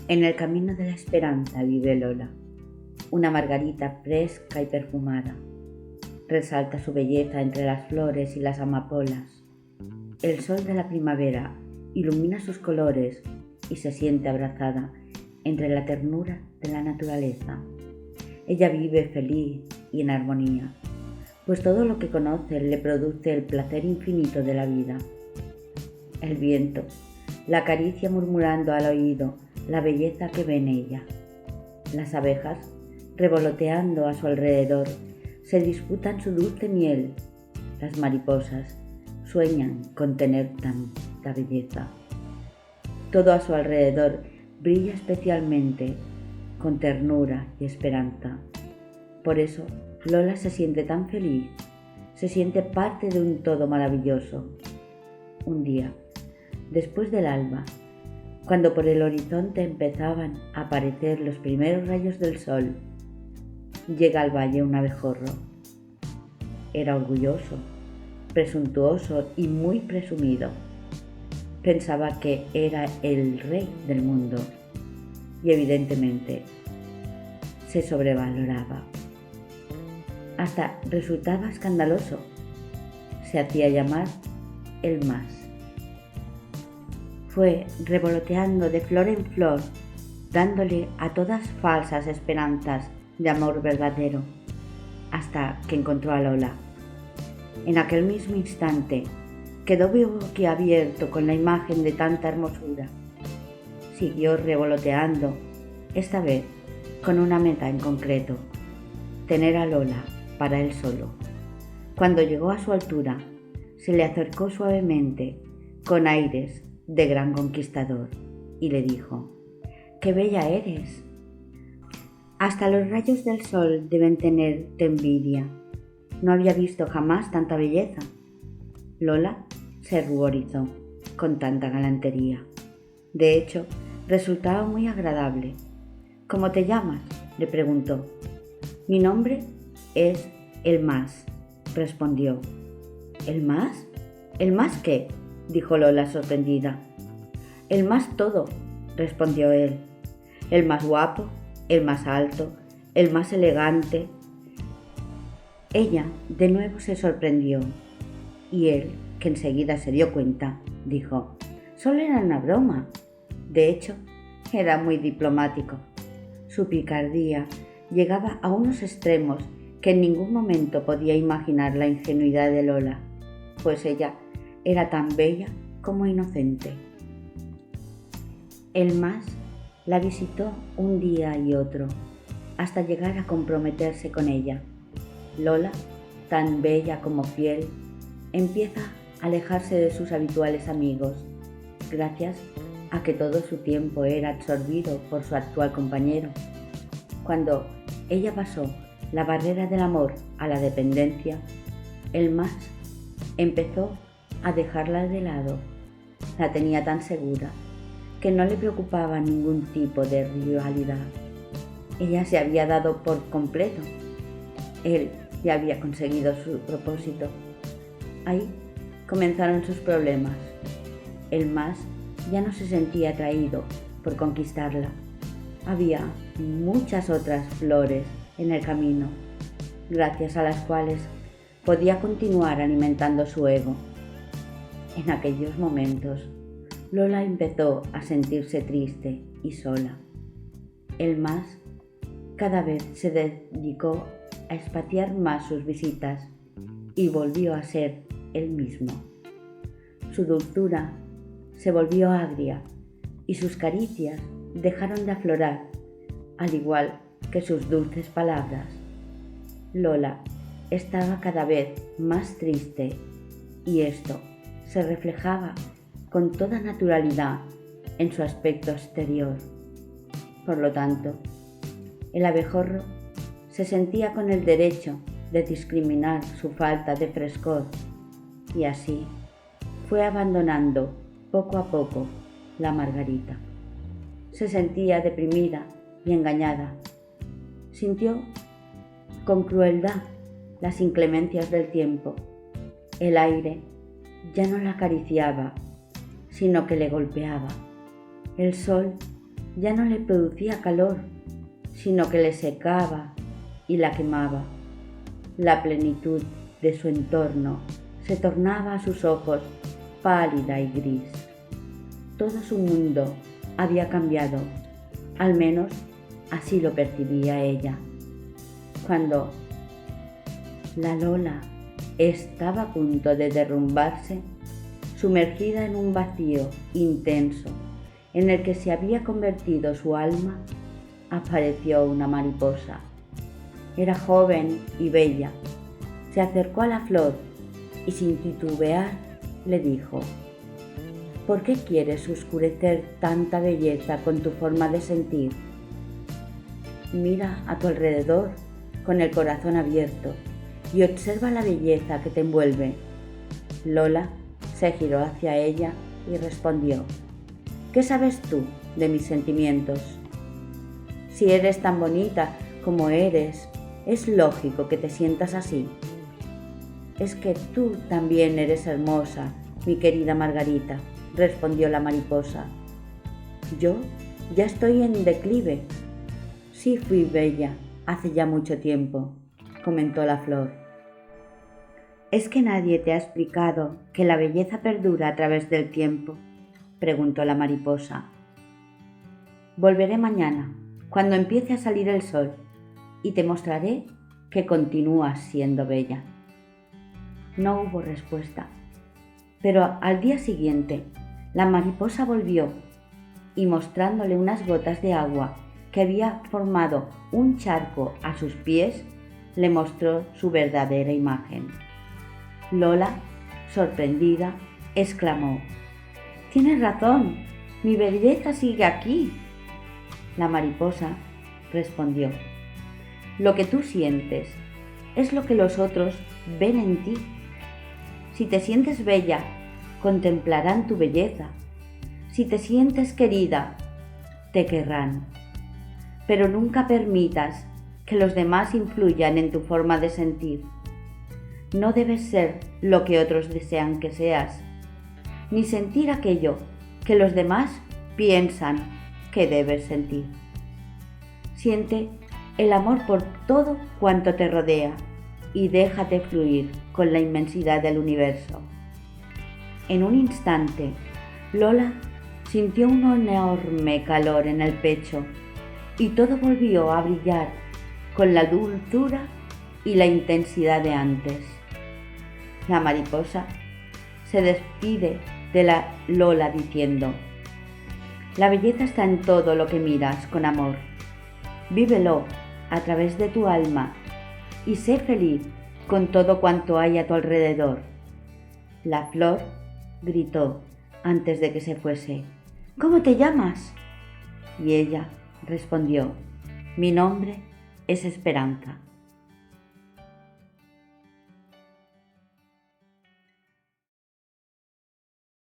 En el camino de la esperanza vive Lola, una margarita fresca y perfumada. Resalta su belleza entre las flores y las amapolas. El sol de la primavera ilumina sus colores y se siente abrazada entre la ternura de la naturaleza. Ella vive feliz y en armonía, pues todo lo que conoce le produce el placer infinito de la vida. El viento la acaricia murmurando al oído la belleza que ve en ella. Las abejas, revoloteando a su alrededor, se disputan su dulce miel. Las mariposas sueñan con tener tanta belleza. Todo a su alrededor brilla especialmente con ternura y esperanza. Por eso Lola se siente tan feliz, se siente parte de un todo maravilloso. Un día, después del alba, cuando por el horizonte empezaban a aparecer los primeros rayos del sol, llega al valle un abejorro. Era orgulloso, presuntuoso y muy presumido. Pensaba que era el rey del mundo y evidentemente se sobrevaloraba. Hasta resultaba escandaloso. Se hacía llamar el más. Fue revoloteando de flor en flor, dándole a todas falsas esperanzas de amor verdadero, hasta que encontró a Lola. En aquel mismo instante quedó boquiabierto con la imagen de tanta hermosura. Siguió revoloteando, esta vez con una meta en concreto: tener a Lola para él solo. Cuando llegó a su altura, se le acercó suavemente, con aires de gran conquistador, y le dijo: ¡Qué bella eres! Hasta los rayos del sol deben tenerte envidia. No había visto jamás tanta belleza. Lola se ruborizó con tanta galantería. De hecho, resultaba muy agradable. ¿Cómo te llamas?, le preguntó. Mi nombre es el más, respondió. ¿El más? ¿El más qué?, dijo Lola sorprendida. El más todo, respondió él. El más guapo, el más alto, el más elegante. Ella de nuevo se sorprendió y él, que enseguida se dio cuenta, dijo: solo era una broma. De hecho, era muy diplomático. Su picardía llegaba a unos extremos que en ningún momento podía imaginar la ingenuidad de Lola, pues ella era tan bella como inocente. El más la visitó un día y otro, hasta llegar a comprometerse con ella. Lola, tan bella como fiel, empieza a alejarse de sus habituales amigos, gracias a que todo su tiempo era absorbido por su actual compañero. Cuando ella pasó la barrera del amor a la dependencia, el más empezó a dejarla de lado. La tenía tan segura que no le preocupaba ningún tipo de rivalidad. Ella se había dado por completo. Él ya había conseguido su propósito. Ahí comenzaron sus problemas. El más ya no se sentía atraído por conquistarla. Había muchas otras flores en el camino, gracias a las cuales podía continuar alimentando su ego. En aquellos momentos, Lola empezó a sentirse triste y sola. El más cada vez se dedicó a espaciar más sus visitas y volvió a ser él mismo. Su dulzura se volvió agria y sus caricias dejaron de aflorar, al igual que sus dulces palabras. Lola estaba cada vez más triste y esto se reflejaba con toda naturalidad en su aspecto exterior. Por lo tanto, el abejorro se sentía con el derecho de discriminar su falta de frescor y así fue abandonando poco a poco la margarita. Se sentía deprimida y engañada. Sintió con crueldad las inclemencias del tiempo. El aire ya no la acariciaba, sino que le golpeaba. El sol ya no le producía calor, sino que le secaba y la quemaba. La plenitud de su entorno se tornaba a sus ojos pálida y gris. Todo su mundo había cambiado, al menos así lo percibía ella. Cuando la Lola estaba a punto de derrumbarse, sumergida en un vacío intenso en el que se había convertido su alma, apareció una mariposa. Era joven y bella. Se acercó a la flor y sin titubear le dijo: ¿por qué quieres oscurecer tanta belleza con tu forma de sentir? Mira a tu alrededor con el corazón abierto y observa la belleza que te envuelve. Lola se giró hacia ella y respondió: ¿qué sabes tú de mis sentimientos? Si eres tan bonita como eres, es lógico que te sientas así. Es que tú también eres hermosa, mi querida Margarita, respondió la mariposa. Yo ya estoy en declive. Sí fui bella hace ya mucho tiempo, comentó la flor. ¿Es que nadie te ha explicado que la belleza perdura a través del tiempo?, preguntó la mariposa. Volveré mañana, cuando empiece a salir el sol, y te mostraré que continúas siendo bella. No hubo respuesta, pero al día siguiente la mariposa volvió y, mostrándole unas gotas de agua que había formado un charco a sus pies, le mostró su verdadera imagen. Lola, sorprendida, exclamó: «Tienes razón, mi belleza sigue aquí». La mariposa respondió: «Lo que tú sientes es lo que los otros ven en ti. Si te sientes bella, contemplarán tu belleza. Si te sientes querida, te querrán. Pero nunca permitas que los demás influyan en tu forma de sentir. No debes ser lo que otros desean que seas, ni sentir aquello que los demás piensan que debes sentir. Siente el amor por todo cuanto te rodea y déjate fluir con la inmensidad del universo». En un instante, Lola sintió un enorme calor en el pecho y todo volvió a brillar con la dulzura y la intensidad de antes. La mariposa se despide de la Lola diciendo: «La belleza está en todo lo que miras con amor. Vívelo a través de tu alma y sé feliz con todo cuanto hay a tu alrededor». La flor gritó antes de que se fuese: «¿Cómo te llamas?». Y ella respondió: «Mi nombre es Esperanza».